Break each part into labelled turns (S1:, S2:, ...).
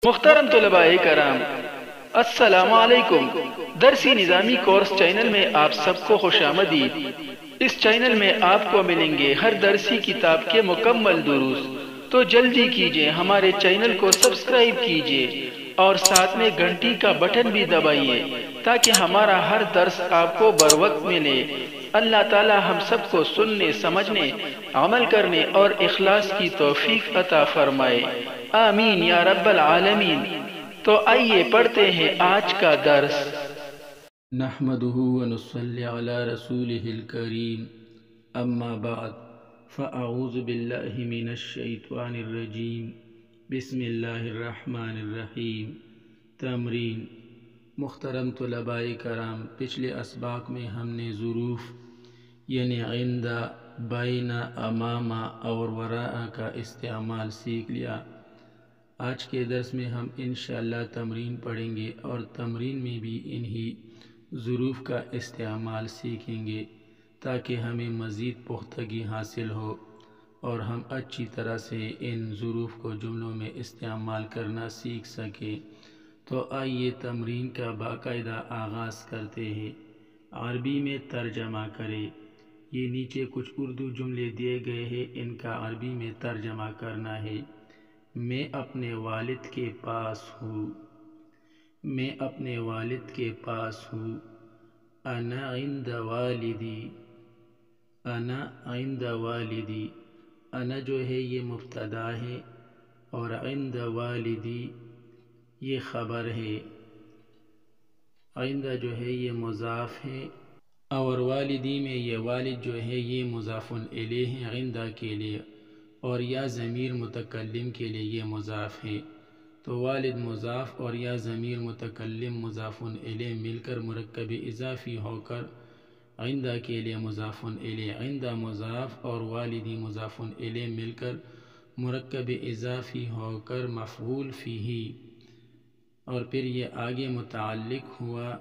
S1: محترم طلباء کرام، السلام علیکم۔ درسی نظامی کورس چینل میں آپ سب کو خوش آمدید۔ اس چینل میں آپ کو ملیں گے ہر درسی کتاب کے مکمل دروس، تو جلدی کیجئے ہمارے چینل کو سبسکرائب کیجئے اور ساتھ میں گھنٹی کا بٹن بھی دبائیے تاکہ ہمارا ہر درس آپ کو بروقت ملے۔ اللہ تعالی ہم سب کو سننے، سمجھنے، عمل کرنے اور اخلاص کی توفیق عطا فرمائے، آمین یا رب العالمین۔ تو آئیے پڑھتے ہیں آج کا درس۔
S2: نحمده ونصلي على رسوله الكريم، اما بعد فاعوذ باللہ من الشیطان الرجیم، بسم اللہ الرحمن الرحیم۔ تمرین۔ محترم طلباء کرام، پچھلے اسباق میں ہم نے ظروف یعنی عند، بین، امام اور وراء کا استعمال سیکھ لیا۔ آج کے درس میں ہم انشاءاللہ تمرین پڑھیں گے اور تمرین میں بھی انہی ظروف کا استعمال سیکھیں گے تاکہ ہمیں مزید پختگی حاصل ہو اور ہم اچھی طرح سے ان ظروف کو جملوں میں استعمال کرنا سیکھ سکیں۔ تو آئیے تمرین کا باقاعدہ آغاز کرتے ہیں۔ عربی میں ترجمہ کریں۔ یہ نیچے کچھ اردو جملے دیے گئے ہیں، ان کا عربی میں ترجمہ کرنا ہے۔ میں اپنے والد کے پاس ہوں۔ میں اپنے والد کے پاس ہوں۔ انا عند والدی۔ انا عند والدی۔ انا جو ہے یہ مبتدا ہے اور عند والدی یہ خبر ہے۔ عند جو ہے یہ مضاف ہے اور والدی میں یہ والد جو ہے یہ مضاف الیہ ہے عند کے لیے، اور یا ضمیر متکلم کے لیے یہ مضاف ہے۔ تو والد مضاف اور یا ضمیر متکلم مضاف الیہ مل کر مرکب اضافی ہو کر عند کے لیے مضاف الیہ، عند مضاف اور والدی مضاف الیہ مل کر مرکب اضافی ہو کر مفعول فیہ، اور پھر یہ آگے متعلق ہوا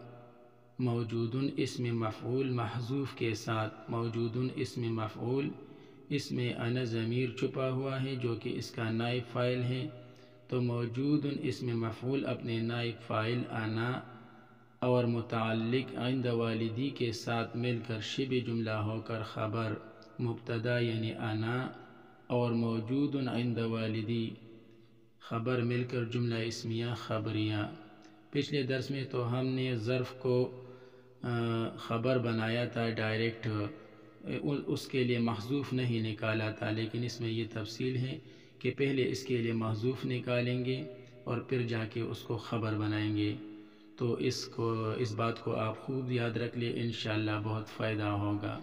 S2: موجودن اسم مفعول محذوف کے ساتھ۔ موجودن اسم مفعول، اس میں انا ضمیر چھپا ہوا ہے جو کہ اس کا نائب فاعل ہے، تو موجودن اسم مفعول اپنے نائب فاعل انا اور متعلق عند والدی کے ساتھ مل کر شبہ جملہ ہو کر خبر مبتدا یعنی انا اور موجودن عند والدی خبر مل کر جملہ اسمیہ خبریہ۔ پچھلے درس میں تو ہم نے ظرف کو خبر بنایا تھا ڈائریکٹ، اس کے لیے محذوف نہیں نکالا تھا، لیکن اس میں یہ تفصیل ہے کہ پہلے اس کے لیے محذوف نکالیں گے اور پھر جا کے اس کو خبر بنائیں گے۔ تو اس بات کو آپ خوب یاد رکھ لیں، انشاءاللہ بہت فائدہ ہوگا۔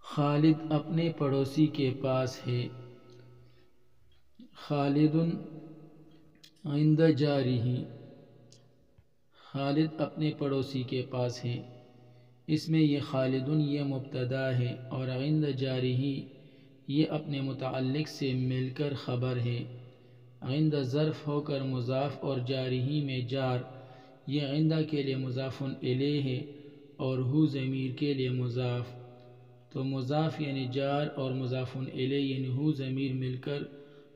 S2: خالد اپنے پڑوسی کے پاس ہے۔ خالد عند جارہ۔ خالد اپنے پڑوسی کے پاس ہے، اس میں یہ خالدن یہ مبتدا ہے اور عند جارہ یہ اپنے متعلق سے مل کر خبر ہے۔ عند ظرف ہو کر مضاف اور جارہ میں جار، یہ عند کے لیے مضاف الیہ ہے اور ہو ضمیر کے لیے مضاف، تو مضاف یعنی جار اور مضاف الیہ یعنی ہو ضمیر مل کر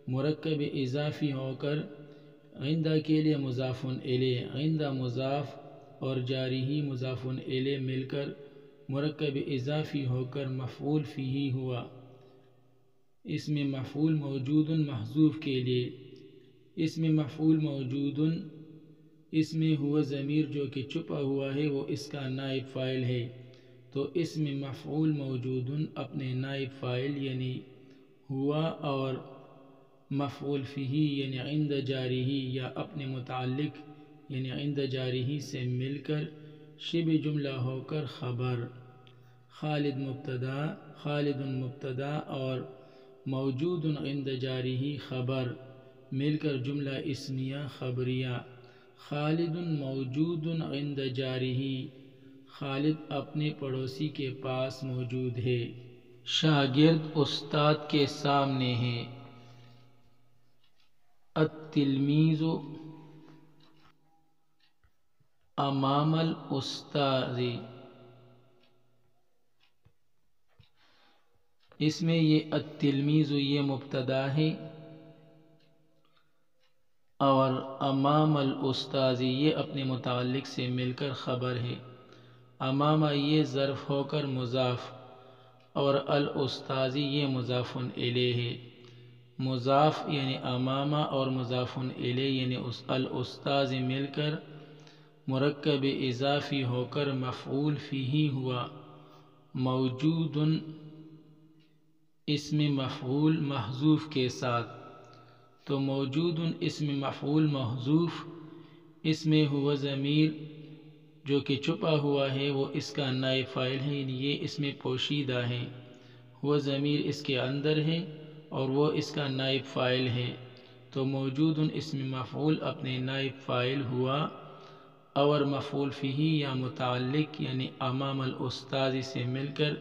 S2: مرکب اضافی ہو کر عند کے لیے مضاف الیہ، عند مضاف اور جارہ مضاف الیہ مل کر مرکب اضافی ہو کر مفعول فیہ ہوا۔ اس میں مفعول موجودن محذوف کے لیے، اس میں مفعول موجودن، اس میں ہوا ضمیر جو کہ چھپا ہوا ہے وہ اس کا نائب فاعل ہے، تو اس میں مفعول موجودن اپنے نائب فاعل یعنی ہوا اور مفعول فیہ یعنی عند جارہ یا اپنے متعلق یعنی عند جارہ سے مل کر شبہ جملہ ہو کر خبر۔ خالد مبتدا، خالد مبتدا اور موجود عند جارہ خبر مل کر جملہ اسمیہ خبریہ۔ خالد موجود عند جارہ، خالد اپنے پڑوسی کے پاس موجود ہے۔ شاگرد استاد کے سامنے ہے۔ التلمیذ امام الاستاذ، اس میں یہ التلمیذ یہ مبتدا ہے اور امام الاستاذ یہ اپنے متعلق سے مل کر خبر ہے۔ امامہ یہ ظرف ہو کر مضاف، اور الاستاذ یہ مضاف الیہ ہے۔ مضاف یعنی امامہ اور مضاف الیہ یعنی الاستاذ مل کر مرکب اضافی ہو کر مفعول فیہ ہوا۔ موجود اسم مفعول محذوف کے ساتھ، تو موجود اسم مفعول محذوف، اس میں ہوا ضمیر جو کہ چھپا ہوا ہے وہ اس کا نائب فاعل ہے، یعنی یہ اس میں پوشیدہ ہے، وہ ضمیر اس کے اندر ہے اور وہ اس کا نائب فاعل ہے، تو موجود اسم مفعول اپنے نائب فاعل ہوا، اور مفعول فیہ یا متعلق یعنی امام الاستاذ سے مل کر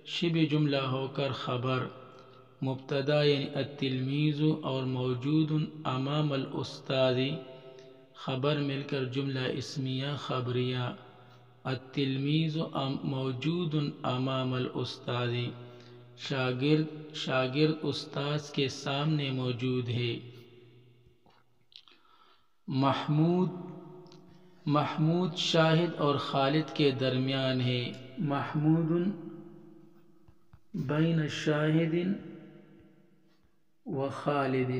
S2: شبہ جملہ ہو کر خبر، مبتدا یعنی التلمیذ اور موجود امام الاستاذ خبر مل کر جملہ اسمیہ خبریہ۔ التلمیذ موجود امام الاستاذ، شاگرد استاذ کے سامنے موجود ہے۔ محمود شاہد اور خالد کے درمیان ہے۔ محمود بین شاہد و خالد،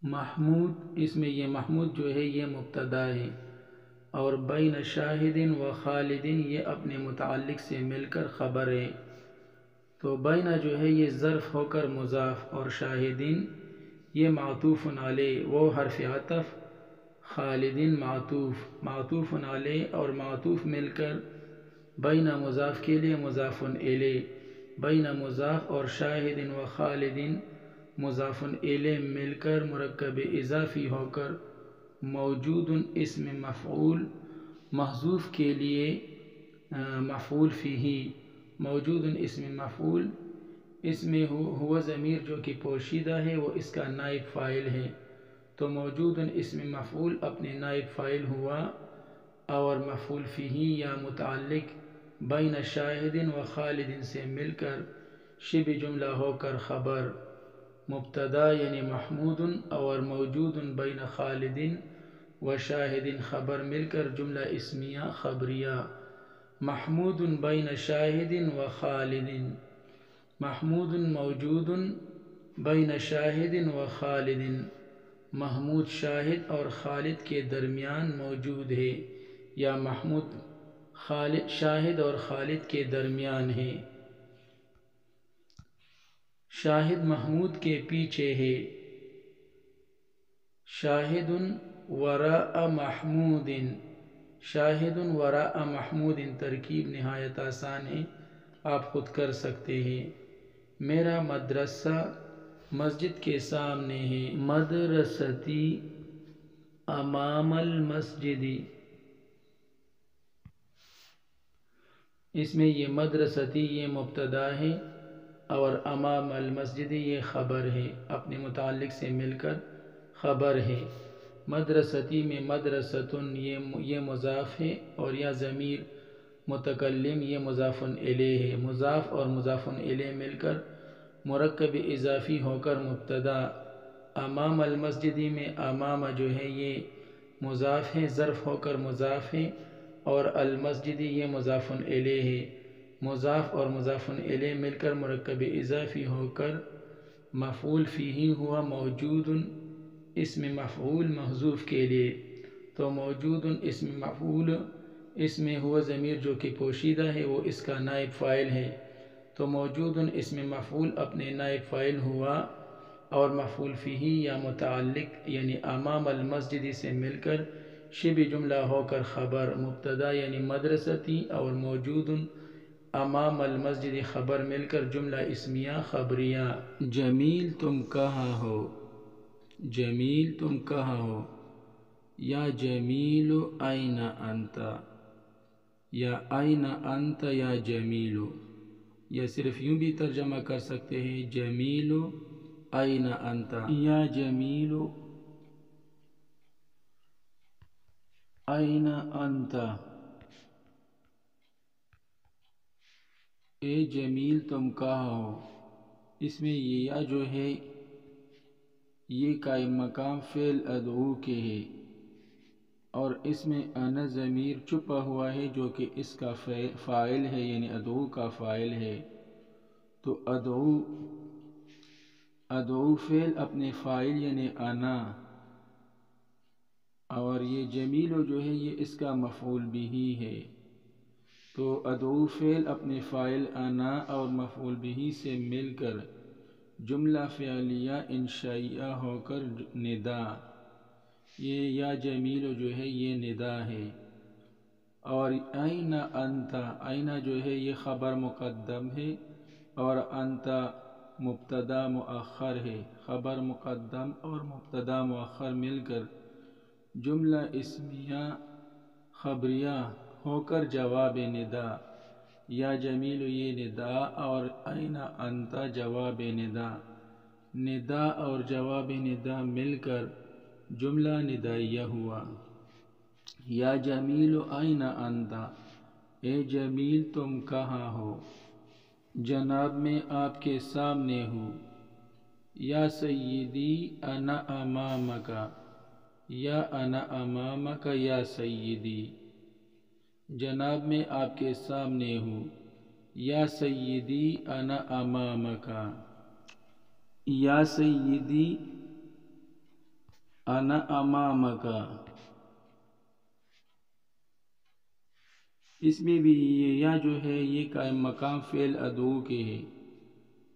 S2: محمود اس میں یہ محمود جو ہے یہ مبتدا ہے، اور بین شاہد و خالد یہ اپنے متعلق سے مل کر خبر ہے، تو بین جو ہے یہ ظرف ہو کر مضاف، اور شاہدین یہ معطوف علیہ وہ حرف عطف، خالدین معطوف علیہ اور معطوف مل کر بین مضاف کے لیے مضاف الیہ، بین مضاف اور شاہد و خالد مضاف الیہ مل کر مرکب اضافی ہو کر موجود اسم مفعول محذوف کے لیے مفعول فیہ، موجود اسم مفعول اس میں ہوا ضمیر جو کہ پوشیدہ ہے وہ اس کا نائب فاعل ہے، تو موجود اسم مفعول اپنے نائب فاعل ہوا، اور مفعول فیہ یا متعلق بین شاہد و خالد سے مل کر شبہ جملہ ہو کر خبر، مبتدا یعنی محمود اور موجود بین خالد و شاہد خبر مل کر جملہ اسمیہ خبریہ۔ محمود بین شاہد و خالد، محمود موجود بین شاہد و خالد، محمود شاہد اور خالد کے درمیان موجود ہے، یا محمود شاہد اور خالد کے درمیان ہے۔ شاہد محمود کے پیچھے ہے۔ شاہد وراء محمود، شاہد وراء محمود ترکیب نہایت آسان ہے، آپ خود کر سکتے ہیں۔ میرا مدرسہ مسجد کے سامنے ہے، مدرستی امام المسجد، اس میں یہ مدرستی یہ مبتدا ہے اور امام المسجد یہ خبر ہے، اپنے متعلق سے مل کر خبر ہے۔ مدرستی میں مدرستن یہ مضاف ہے، اور یا ضمیر متکلم یہ مضاف الیہ ہے، مضاف اور مضاف الیہ مل کر مرکب اضافی ہو کر مبتدا۔ امام المسجد میں امام جو ہے یہ مضاف ہے، ظرف ہو کر مضاف ہے، اور المسجد یہ مضاف الیہ ہے، مضاف اور مضاف الیہ مل کر مرکب اضافی ہو کر مفعول فیہ ہوا، موجود اسم مفعول محذوف کے لیے، تو موجود اسم مفعول اس میں ہوا ضمیر جو کہ پوشیدہ ہے وہ اس کا نائب فاعل ہے، تو موجود اسم مفعول اپنے نائب فاعل ہوا، اور مفعول فیہ یا متعلق یعنی امام المسجد سے مل کر شبہ جملہ ہو کر خبر، مبتدا یعنی مدرستی اور موجود امام المسجد خبر مل کر جملہ اسمیہ خبریہ۔ جمیل تم کہاں ہو، جمیل تم کہاں ہو، یا جمیل این انت، یا این انت یا جمیل، یا صرف یوں بھی ترجمہ کر سکتے ہیں جمیل این انت، یا جمیل این انت، اے جمیل تم کہاں ہو، اس میں یہ یا جو ہے یہ قائم مقام فعل ادعو کے ہے، اور اس میں انا ضمیر چھپا ہوا ہے جو کہ اس کا فاعل ہے، یعنی ادعو کا فاعل ہے۔ تو ادعو فعل اپنے فاعل یعنی انا، اور یہ جمیل جو ہے یہ اس کا مفعول بھی ہے۔ تو ادعو فعل اپنے فاعل انا اور مفعول بھی سے مل کر جملہ فعلیہ انشائیہ ہو کر ندا، یہ یا جمیل جو ہے یہ ندا ہے۔ اور این انت، این جو ہے یہ خبر مقدم ہے، اور انت مبتدا مؤخر ہے۔ خبر مقدم اور مبتدا مؤخر مل کر جملہ اسمیہ خبریہ ہو کر جواب ندا، یا جمیل یہ ندا اور این انت جواب ندا، ندا اور جواب ندا مل کر جملہ ندائیہ ہوا۔ یا جمیل این انت، اے جمیل تم کہاں ہو، جناب میں آپ کے سامنے ہوں۔ یا سیدی انا امامک، یا انا امامک یا سیدی، جناب میں آپ کے سامنے ہوں۔ یا سیدی انا امامک، یا سیدی انا امامک، اس میں بھی یہ یا جو ہے یہ قائم مقام فعل ادعو کے ہے،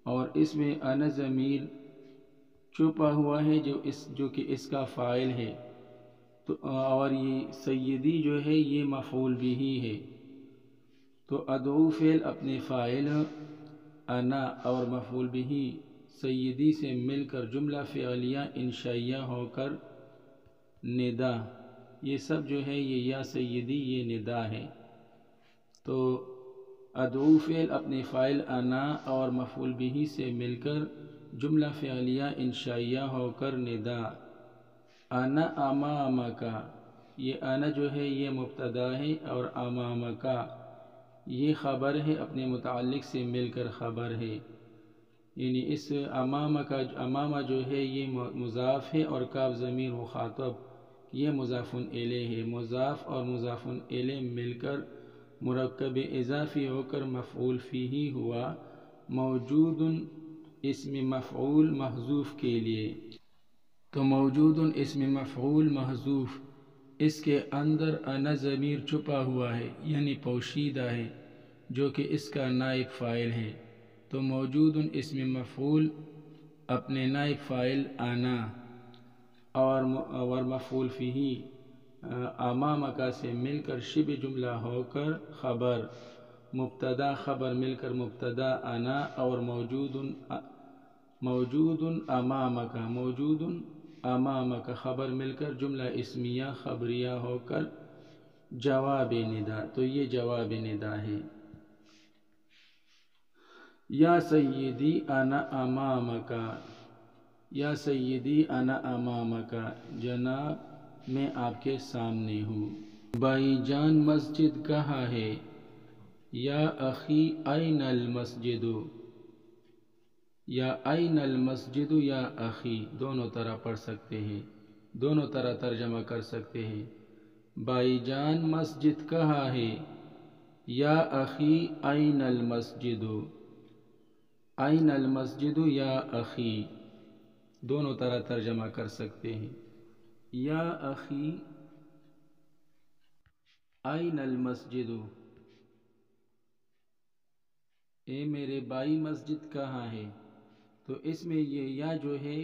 S2: اور اس میں انا ضمیر چھپا ہوا ہے جو کہ اس کا فاعل ہے، تو اور یہ سیدی جو ہے یہ مفعول بھی ہے۔ تو ادعو فعل اپنے فاعل انا اور مفعول بھی سیدی سے مل کر جملہ فعلیہ انشائیہ ہو کر ندا، یہ سب جو ہے یہ یا سیدی یہ ندا ہے۔ تو ادعو فعل اپنے فاعل انا اور مفعول بھی سے مل کر جملہ فعلیہ انشائیہ ہو کر ندا، انا امامک، یہ انا جو ہے یہ مبتدا ہے، اور امامک یہ خبر ہے، اپنے متعلق سے مل کر خبر ہے، یعنی اس امامہ جو ہے یہ مضاف ہے، اور کاف ضمیر مخاطب یہ مضاف الیہ ہے۔ مضاف اور مضاف الیہ مل کر مرکب اضافی ہو کر مفعول فیہ ہوا، موجود اسم مفعول محذوف کے لیے۔ تو موجود اسم مفعول محذوف، اس کے اندر انا ضمیر چھپا ہوا ہے یعنی پوشیدہ ہے، جو کہ اس کا نائب فاعل ہے۔ تو موجود اسم مفعول اپنے نائب فاعل انا اور مفعول فیہ امامک سے مل کر شبہ جملہ ہو کر خبر، مبتدا خبر مل کر مبتدا انا اور موجود امامک، موجود امامک خبر مل کر جملہ اسمیہ خبریہ ہو کر جواب ندا، تو یہ جواب ندا ہے۔ یا سیدی انا امامک، یا سیدی انا امامک، جناب میں آپ کے سامنے ہوں۔ بھائی جان مسجد کہاں ہے، یا اخی این المسجد، یا این المسجد یا اخی دونوں طرح پڑھ سکتے ہیں، دونوں طرح ترجمہ کر سکتے ہیں۔ بھائی جان مسجد کہاں ہے، یا اخی این المسجد، این المسجد یا اخی دونوں طرح ترجمہ کر سکتے ہیں۔ یا اخی این المسجد، اے میرے بھائی مسجد کہاں ہے، تو اس میں یہ یا جو ہے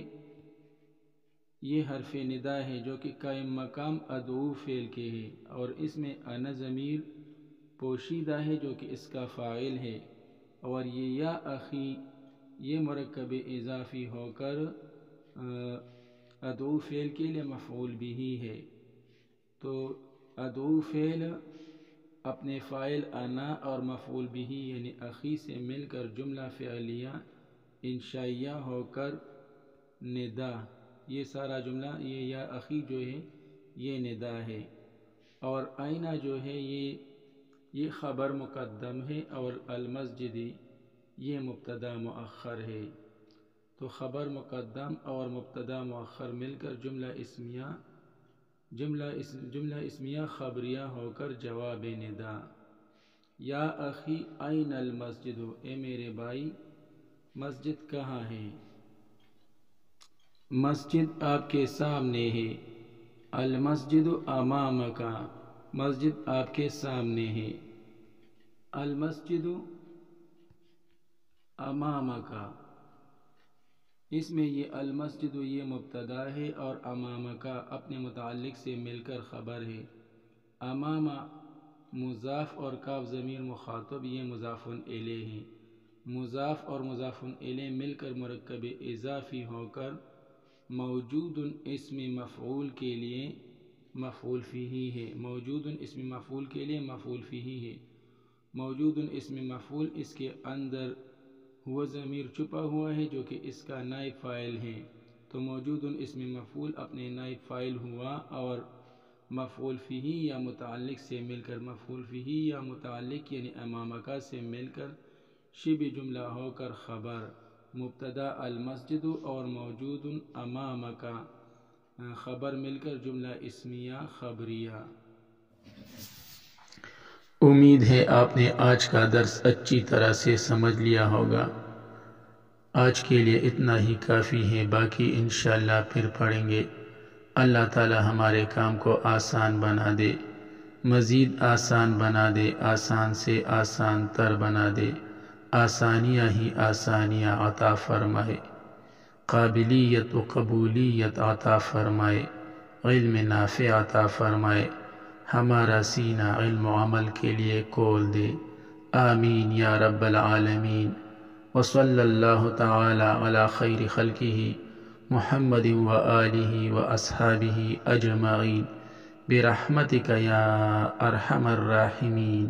S2: یہ حرف ندا ہے جو کہ قائم مقام ادعو فعل کے ہے، اور اس میں انا ضمیر پوشیدہ ہے جو کہ اس کا فاعل ہے، اور یہ یا اخی یہ مرکب اضافی ہو کر ادعو فعل کے لیے مفعول بھی ہے۔ تو ادعو فعل اپنے فاعل انا اور مفعول بھی یعنی اخی سے مل کر جملہ فعلیہ انشائیہ ہو کر ندا، یہ سارا جملہ یہ یا اخی جو ہے یہ ندا ہے، اور آئینہ جو ہے یہ خبر مقدم ہے، اور المسجد یہ مبتدا مؤخر ہے۔ تو خبر مقدم اور مبتدا مؤخر مل کر جملہ اسمیہ خبریہ ہو کر جواب ندا۔ یا اخی این المسجد، اے میرے بھائی مسجد کہاں ہے؟ مسجد آپ کے سامنے ہے۔ المسجد امامک، مسجد آپ کے سامنے ہے۔ المسجد امامک، اس میں یہ المسجد یہ مبتدا ہے اور امامک اپنے متعلق سے مل کر خبر ہے۔ امام مضاف اور کاف ضمیر مخاطب یہ مضاف الیہ ہے۔ مضاف اور مضاف الیہ مل کر مرکب اضافی ہو کر موجود اسم مفعول کے لیے مفعول فیہ ہے۔ موجود اسم مفعول کے لیے مفعول فیہ ہے۔ موجود اسم مفعول، اس کے اندر ہوا ضمیر چھپا ہوا ہے جو کہ اس کا نائب فاعل ہے، تو موجود اسم مفعول اپنے نائب فاعل ہوا اور مفعول فیہ یا متعلق سے مل کر مفعول فیہ یا متعلق یعنی امامکا سے مل کر شبہ جملہ ہو کر خبر مبتدا المسجد اور موجود امامکا خبر مل کر جملہ اسمیہ خبریہ۔ امید ہے آپ نے آج کا درس اچھی طرح سے سمجھ لیا ہوگا۔ آج کے لیے اتنا ہی کافی ہے، باقی انشاءاللہ پھر پڑھیں گے۔ اللہ تعالی ہمارے کام کو آسان بنا دے، مزید آسان بنا دے، آسان سے آسان تر بنا دے، آسانیاں ہی آسانیاں عطا فرمائے، قابلیت و قبولیت عطا فرمائے، علم نافع عطا فرمائے، ہمارا سینہ علم و عمل کے لیے کھول دے۔ آمین یا رب العالمین۔ وصلی اللہ تعالی علی خیر خلقہ محمد و آلہ و اصحابہ اجمعین برحمتک یا ارحم الراحمین۔